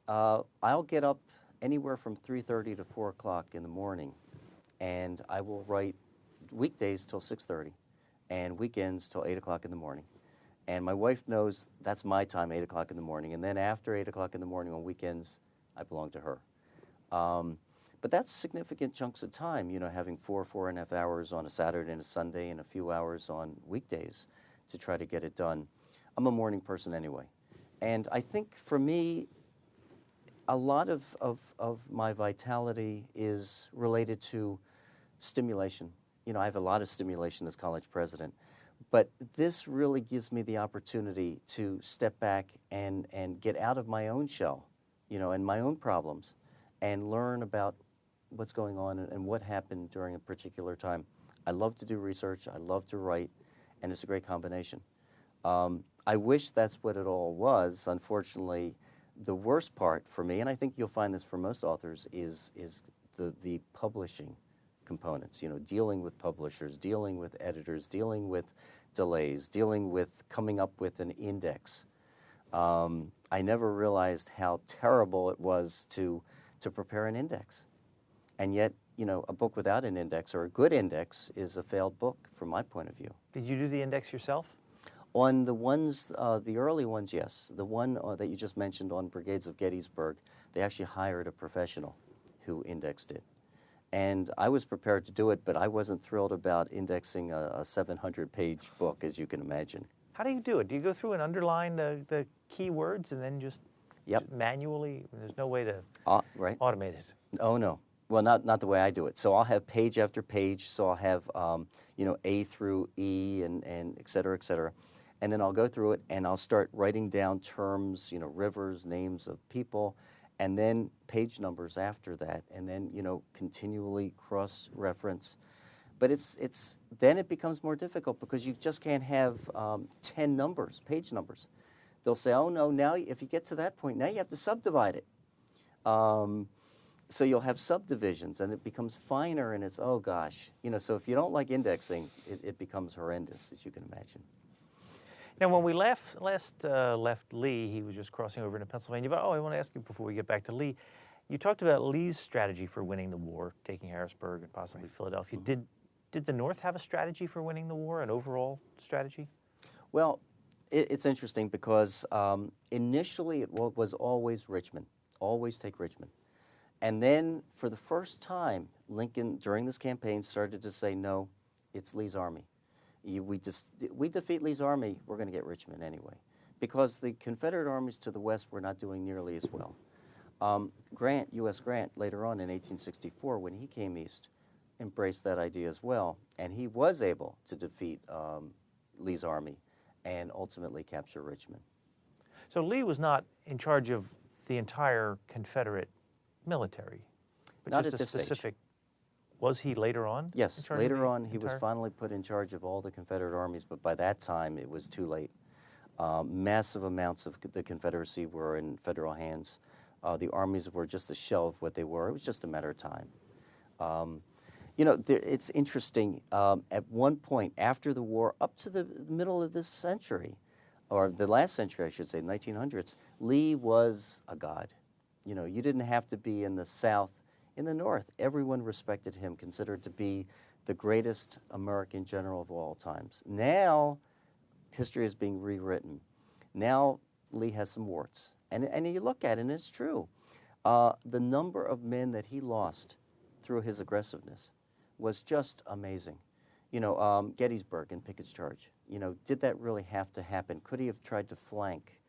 I'll get up anywhere from 3:30 to 4 o'clock in the morning, and I will write weekdays till 6:30 and weekends till 8 o'clock in the morning. And my wife knows that's my time, 8 o'clock in the morning. And then after 8 o'clock in the morning on weekends, I belong to her. But that's significant chunks of time, having 4.5 hours on a Saturday and a Sunday and a few hours on weekdays to try to get it done. I'm a morning person anyway. And I think for me, a lot of my vitality is related to stimulation. I have a lot of stimulation as college president, but this really gives me the opportunity to step back and get out of my own shell, and my own problems, and learn about what's going on and what happened during a particular time. I love to do research, I love to write, and it's a great combination. I wish that's what it all was. Unfortunately, the worst part for me, and I think you'll find this for most authors, is the publishing components, dealing with publishers, dealing with editors, dealing with delays, dealing with coming up with an index. I never realized how terrible it was to prepare an index. And yet, a book without an index, or a good index, is a failed book from my point of view. Did you do the index yourself? On the ones, the early ones, yes. The one that you just mentioned on Brigades of Gettysburg, they actually hired a professional who indexed it. And I was prepared to do it, but I wasn't thrilled about indexing a 700-page book, as you can imagine. How do you do it? Do you go through and underline the key words and then just manually? There's no way to automate it. Oh, no. Well, not the way I do it. So I'll have page after page. So I'll have, A through E and et cetera, et cetera. And then I'll go through it and I'll start writing down terms, rivers, names of people, and then page numbers after that, and then, continually cross-reference. But then it becomes more difficult because you just can't have 10 numbers, page numbers. They'll say, oh, no, now if you get to that point, now you have to subdivide it. So you'll have subdivisions, and it becomes finer, and it's, oh, gosh. So if you don't like indexing, it becomes horrendous, as you can imagine. Now, when we left Lee, he was just crossing over into Pennsylvania. But, I want to ask you before we get back to Lee, you talked about Lee's strategy for winning the war, taking Harrisburg and possibly Philadelphia. Mm-hmm. Did the North have a strategy for winning the war, an overall strategy? Well, it's interesting because initially it was always Richmond, always take Richmond. And then for the first time, Lincoln, during this campaign, started to say, no, it's Lee's army. We defeat Lee's army, we're going to get Richmond anyway, because the Confederate armies to the west were not doing nearly as well. Grant, U.S. Grant, later on in 1864, when he came east, embraced that idea as well, and he was able to defeat Lee's army and ultimately capture Richmond. So Lee was not in charge of the entire Confederate military, but not just at a this specific. stage. Was he later on? Yes, later on he was finally put in charge of all the Confederate armies, but by that time it was too late. Massive amounts of the Confederacy were in federal hands. The armies were just a shell of what they were. It was just a matter of time. You know, it's interesting. At one point after the war, up to the middle of this century, or the last century, I should say, 1900s, Lee was a god. You know, you didn't have to be in the South. In the North, everyone respected him, considered to be the greatest American general of all times. Now, history is being rewritten. Now, Lee has some warts. And you look at it, and it's true. The number of men that he lost through his aggressiveness was just amazing. You know, Gettysburg and Pickett's charge, you know, did that really have to happen? Could he have tried to flank?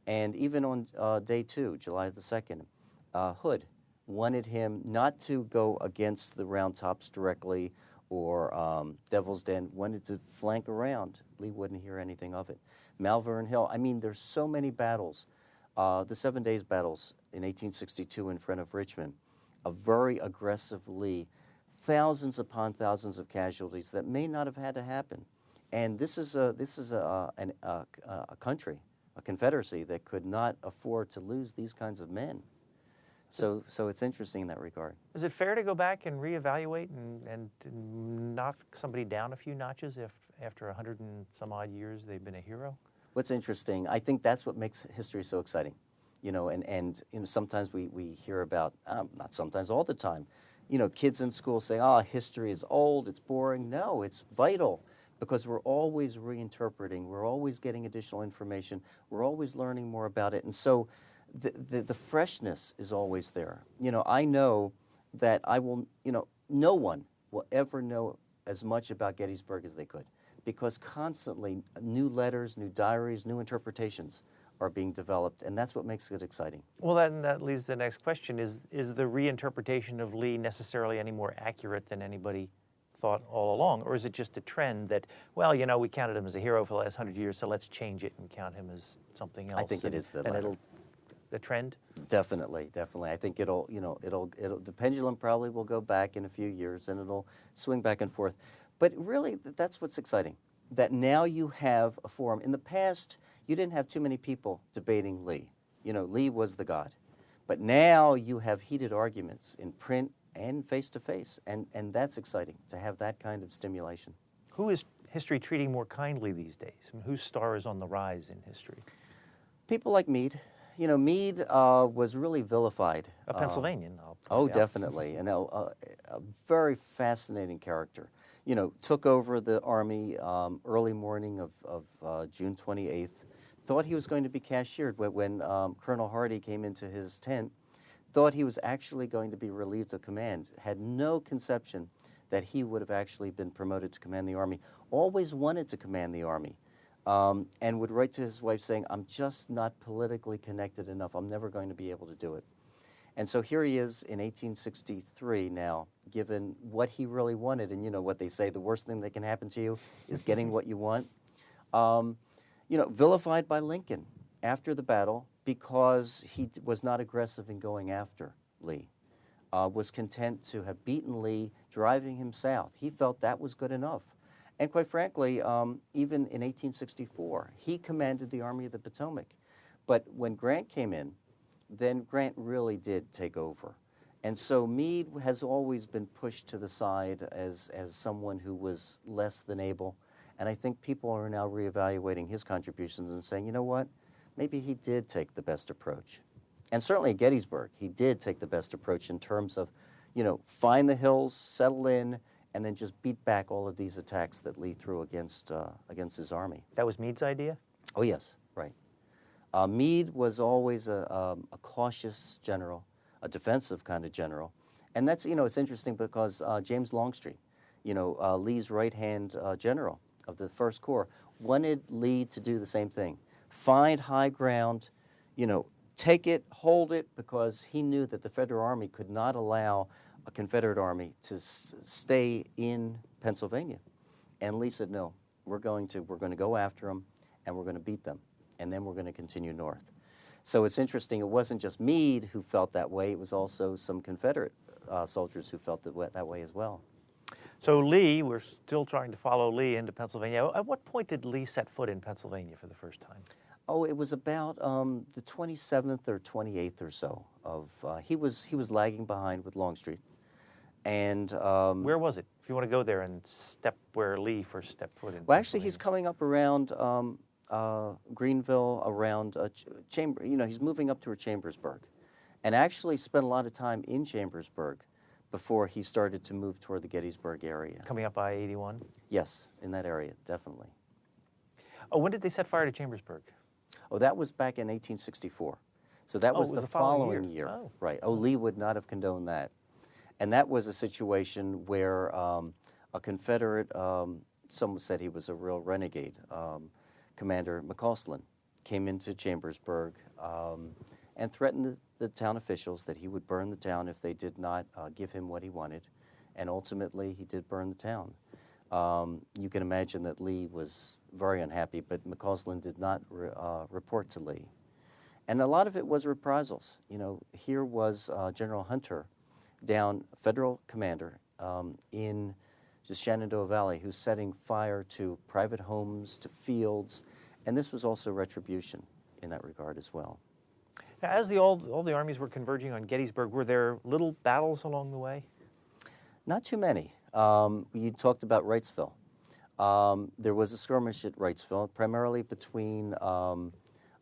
And even on day 2, July the 2nd, Hood wanted him not to go against the Round Tops directly or Devil's Den, wanted to flank around. Lee wouldn't hear anything of it. Malvern Hill, I mean, there's so many battles. The 7 Days battles in 1862 in front of Richmond, a very aggressive Lee, thousands upon thousands of casualties that may not have had to happen. And this is a country, a confederacy that could not afford to lose these kinds of men. So it's interesting in that regard. Is it fair to go back and reevaluate and knock somebody down a few notches if after 100 and some odd years they've been a hero? What's interesting, I think that's what makes history so exciting. You know, and you know, sometimes we hear about, not sometimes, all the time, you know, kids in school say, history is old, it's boring. No, it's vital, because we're always reinterpreting, we're always getting additional information, we're always learning more about it. And so the freshness is always there. You know, I know that no one will ever know as much about Gettysburg as they could, because constantly new letters, new diaries, new interpretations are being developed, and that's what makes it exciting. Well, that leads to the next question. Is the reinterpretation of Lee necessarily any more accurate than anybody thought all along? Or is it just a trend that, well, you know, we counted him as a hero for the last 100 years, so let's change it and count him as something else? I think it is the latter. The trend? Definitely. I think the pendulum probably will go back in a few years, and it'll swing back and forth. But really, that's what's exciting, that now you have a forum. In the past, you didn't have too many people debating Lee. You know, Lee was the god. But now you have heated arguments in print and face-to-face, and that's exciting, to have that kind of stimulation. Who is history treating more kindly these days? I mean, whose star is on the rise in history? People like Meade. You know, Meade was really vilified. A Pennsylvanian. Definitely, and a very fascinating character. You know, took over the Army early morning of June 28th, thought he was going to be cashiered when Colonel Hardy came into his tent, thought he was actually going to be relieved of command, had no conception that he would have actually been promoted to command the Army, always wanted to command the Army, and would write to his wife saying, I'm just not politically connected enough, I'm never going to be able to do it. And so here he is in 1863 now, given what he really wanted. And you know what they say, the worst thing that can happen to you is getting what you want. You know, vilified by Lincoln after the battle because he was not aggressive in going after Lee. Was content to have beaten Lee, driving him south. He felt that was good enough. And quite frankly, even in 1864, he commanded the Army of the Potomac. But when Grant came in, then Grant really did take over. And so Meade has always been pushed to the side as someone who was less than able. And I think people are now reevaluating his contributions and saying, you know what, maybe he did take the best approach. And certainly at Gettysburg, he did take the best approach in terms of, you know, find the hills, settle in, and then just beat back all of these attacks that Lee threw against his army. That was Meade's idea? Oh, yes, right. Meade was always a cautious general, a defensive kind of general. And that's, you know, it's interesting because James Longstreet, you know, Lee's right-hand general of the First Corps, wanted Lee to do the same thing. Find high ground, you know, take it, hold it, because he knew that the Federal Army could not allow a Confederate Army to stay in Pennsylvania. And Lee said, no, we're going to go after them, and we're going to beat them. And then we're going to continue north. So it's interesting, it wasn't just Meade who felt that way, it was also some Confederate soldiers who felt that way as well. So Lee, we're still trying to follow Lee into Pennsylvania. At what point did Lee set foot in Pennsylvania for the first time? Oh, it was about the 27th or 28th or so of, he was lagging behind with Longstreet. And where was it? If you want to go there and step where Lee first stepped foot in. well, actually, he's coming up around Greenville, around Chamber. You know, he's moving up toward Chambersburg, and actually spent a lot of time in Chambersburg before he started to move toward the Gettysburg area. Coming up I-81? Yes, in that area, definitely. Oh, when did they set fire to Chambersburg? Oh, that was back in 1864. So that was it was the the following following year. year. Oh. Right. Oh, Lee would not have condoned that. And that was a situation where a Confederate, some said he was a real renegade, Commander McCausland, came into Chambersburg and threatened the town officials that he would burn the town if they did not give him what he wanted. And ultimately, he did burn the town. You can imagine that Lee was very unhappy, but McCausland did not report to Lee. And a lot of it was reprisals. You know, here was General Hunter, down federal commander in the Shenandoah Valley, who's setting fire to private homes, to fields, and this was also retribution in that regard as well. Now, as all the armies were converging on Gettysburg, were there little battles along the way? Not too many. You talked about Wrightsville. There was a skirmish at Wrightsville, primarily between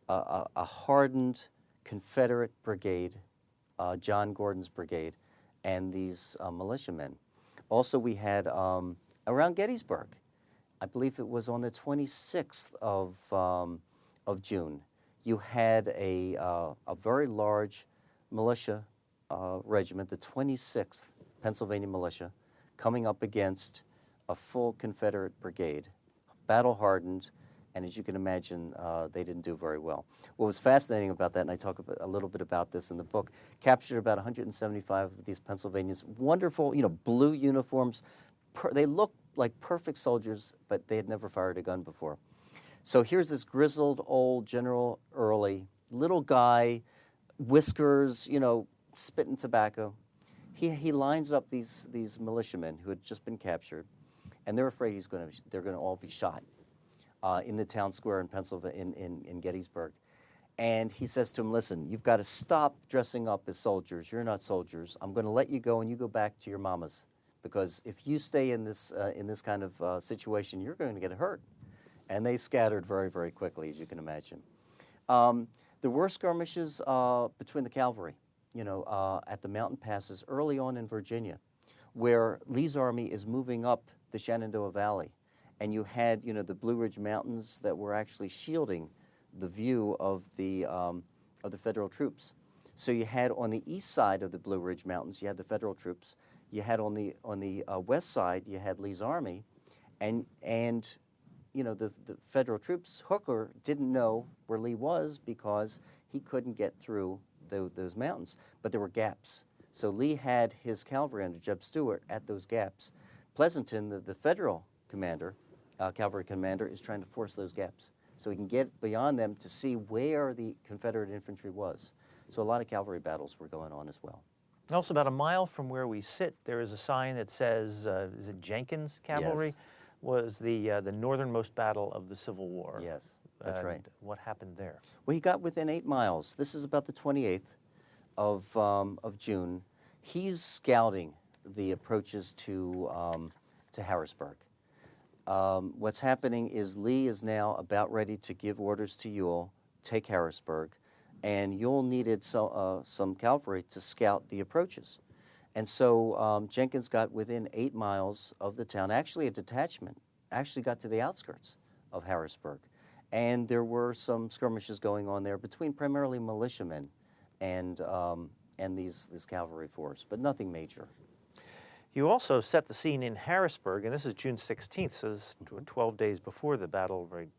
a hardened Confederate brigade, John Gordon's brigade, and these militiamen. Also, we had around Gettysburg, I believe it was on the 26th of June, you had a very large militia regiment, the 26th Pennsylvania Militia, coming up against a full Confederate brigade, battle-hardened, and as you can imagine, they didn't do very well. What was fascinating about that, and I talk a little bit about this in the book, captured about 175 of these Pennsylvanians, wonderful, you know, blue uniforms. They looked like perfect soldiers, but they had never fired a gun before. So here's this grizzled old General Early, little guy, whiskers, you know, spitting tobacco. He lines up these militiamen who had just been captured, and they're afraid they're going to all be shot in the town square in Pennsylvania, in Gettysburg. And he says to them, listen, you've got to stop dressing up as soldiers. You're not soldiers. I'm going to let you go, and you go back to your mamas, because if you stay in this kind of situation, you're going to get hurt. And they scattered very, very quickly, as you can imagine. There were skirmishes between the cavalry, you know, at the mountain passes early on in Virginia, where Lee's army is moving up the Shenandoah Valley. And you had, you know, the Blue Ridge Mountains that were actually shielding the view of the federal troops. So you had on the east side of the Blue Ridge Mountains, you had the federal troops. You had on the west side, you had Lee's army, and you know, the federal troops. Hooker didn't know where Lee was because he couldn't get through those mountains, but there were gaps. So Lee had his cavalry under Jeb Stuart at those gaps. Pleasanton, the federal commander, cavalry commander, is trying to force those gaps so he can get beyond them to see where the Confederate infantry was. So a lot of cavalry battles were going on as well. Also, about a mile from where we sit, there is a sign that says, is it Jenkins Cavalry? Yes. Was the northernmost battle of the Civil War. Yes, that's right. What happened there? Well, he got within 8 miles. This is about the 28th of June. He's scouting the approaches to Harrisburg. What's happening is Lee is now about ready to give orders to Ewell, take Harrisburg, and Ewell needed some cavalry to scout the approaches. And so Jenkins got within 8 miles of the town. Actually, a detachment actually got to the outskirts of Harrisburg. And there were some skirmishes going on there between primarily militiamen and this cavalry force, but nothing major. You also set the scene in Harrisburg, and this is June 16th, so this is 12 days before the battle, right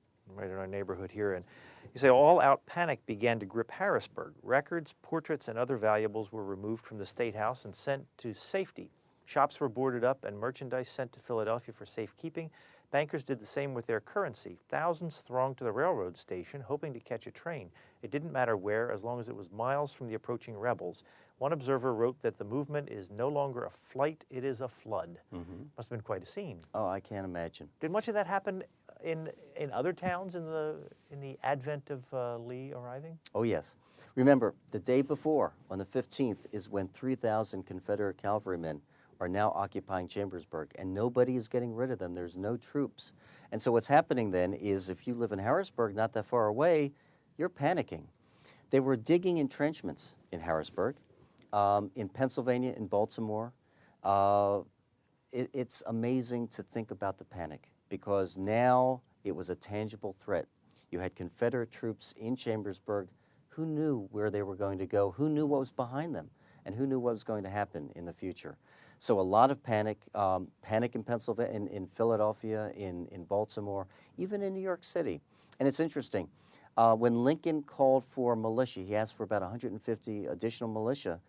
in our neighborhood here. And you say all-out panic began to grip Harrisburg. Records, portraits, and other valuables were removed from the State House and sent to safety. Shops were boarded up and merchandise sent to Philadelphia for safekeeping. Bankers did the same with their currency. Thousands thronged to the railroad station, hoping to catch a train. It didn't matter where, as long as it was miles from the approaching rebels. One observer wrote that the movement is no longer a flight, it is a flood. Mm-hmm. Must have been quite a scene. Oh, I can't imagine. Did much of that happen in other towns in the advent of Lee arriving? Oh, yes. Remember, the day before, on the 15th, is when 3,000 Confederate cavalrymen are now occupying Chambersburg, and nobody is getting rid of them. There's no troops. And so what's happening then is if you live in Harrisburg, not that far away, you're panicking. They were digging entrenchments in Harrisburg, in Pennsylvania, in Baltimore. It's amazing to think about the panic because now it was a tangible threat. You had Confederate troops in Chambersburg. Who knew where they were going to go? Who knew what was behind them? And who knew what was going to happen in the future? So a lot of panic in Pennsylvania, in Philadelphia, in Baltimore, even in New York City. And it's interesting. When Lincoln called for militia, he asked for about 150 additional militia.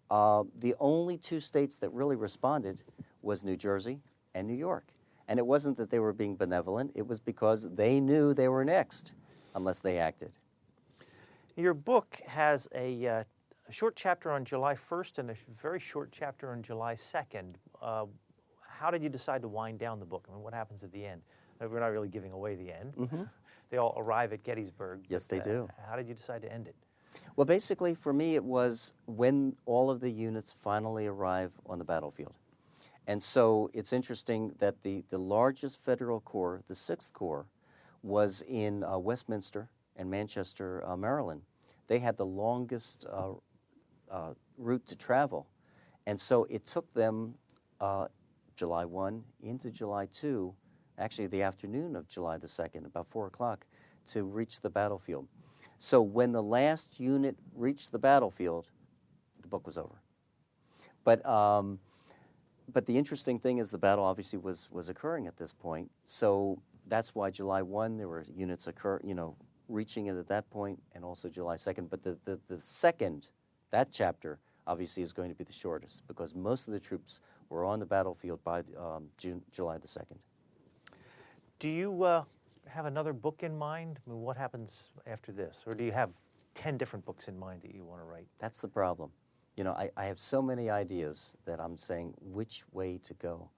The only two states that really responded was New Jersey and New York. And it wasn't that they were being benevolent. It was because they knew they were next unless they acted. Your book has a short chapter on July 1st and a very short chapter on July 2nd. How did you decide to wind down the book? I mean, what happens at the end? We're not really giving away the end. Mm-hmm. They all arrive at Gettysburg. Yes, they do. How did you decide to end it? Well, basically, for me, it was when all of the units finally arrive on the battlefield. And so it's interesting that the largest federal corps, the 6th Corps, was in Westminster and Manchester, Maryland. They had the longest route to travel. And so it took them July 1 into July 2, actually the afternoon of July the 2nd, about 4 o'clock, to reach the battlefield. So when the last unit reached the battlefield, the book was over. But the interesting thing is the battle obviously was occurring at this point. So that's why July 1, there were units reaching it at that point, and also July 2nd. But the second, that chapter, obviously is going to be the shortest because most of the troops were on the battlefield by July the 2nd. Do you have another book in mind? I mean, what happens after this? Or do you have 10 different books in mind that you want to write? That's the problem. I have so many ideas that I'm saying which way to go.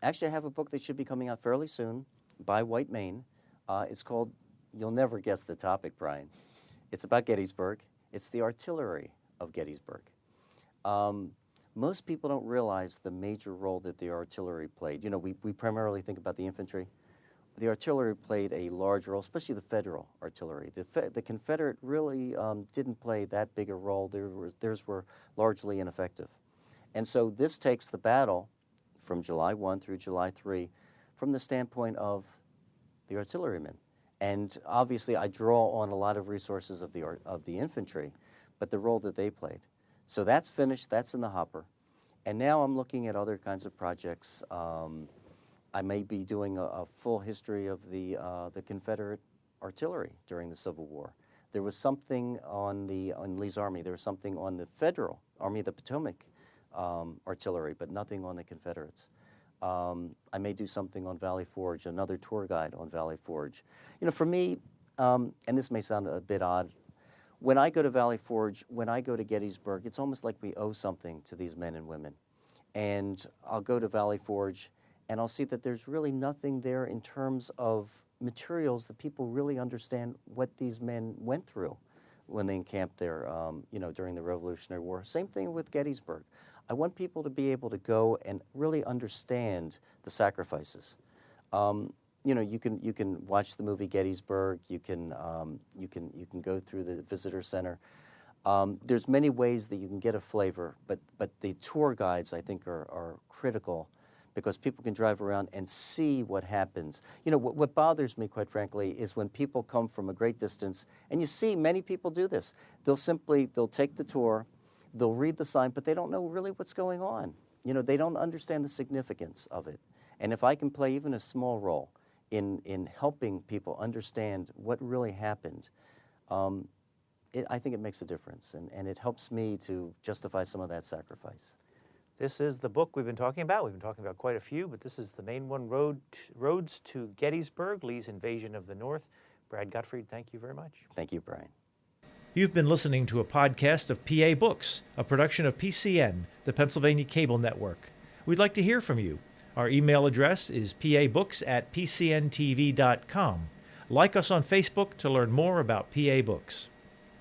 Actually, I have a book that should be coming out fairly soon by White Mane. It's called, you'll never guess the topic, Brian. It's about Gettysburg. It's the artillery of Gettysburg. Most people don't realize the major role that the artillery played. We primarily think about the infantry. The artillery played a large role, especially the Federal artillery. The Confederate really didn't play that big a role. Theirs were largely ineffective. And so this takes the battle from July 1 through July 3 from the standpoint of the artillerymen. And obviously I draw on a lot of resources of the infantry, but the role that they played. So that's finished, that's in the hopper. And now I'm looking at other kinds of projects. I may be doing a full history of the Confederate artillery during the Civil War. There was something on Lee's Army. There was something on the Federal Army of the Potomac artillery, but nothing on the Confederates. I may do something on Valley Forge, another tour guide on Valley Forge. For me, and this may sound a bit odd, when I go to Valley Forge, when I go to Gettysburg, it's almost like we owe something to these men and women. And I'll go to Valley Forge, and I'll see that there's really nothing there in terms of materials that people really understand what these men went through when they encamped there, during the Revolutionary War. Same thing with Gettysburg. I want people to be able to go and really understand the sacrifices. You can watch the movie Gettysburg. You can go through the visitor center. There's many ways that you can get a flavor, but the tour guides I think are critical because people can drive around and see what happens. What bothers me, quite frankly, is when people come from a great distance, and you see many people do this. They'll take the tour, they'll read the sign, but they don't know really what's going on. They don't understand the significance of it. And if I can play even a small role in helping people understand what really happened, I think it makes a difference, and it helps me to justify some of that sacrifice. This is the book we've been talking about. We've been talking about quite a few, but this is the main one, Roads to Gettysburg, Lee's Invasion of the North. Brad Gottfried, thank you very much. Thank you, Brian. You've been listening to a podcast of PA Books, a production of PCN, the Pennsylvania Cable Network. We'd like to hear from you. Our email address is pabooks@pcntv.com. Like us on Facebook to learn more about PA Books.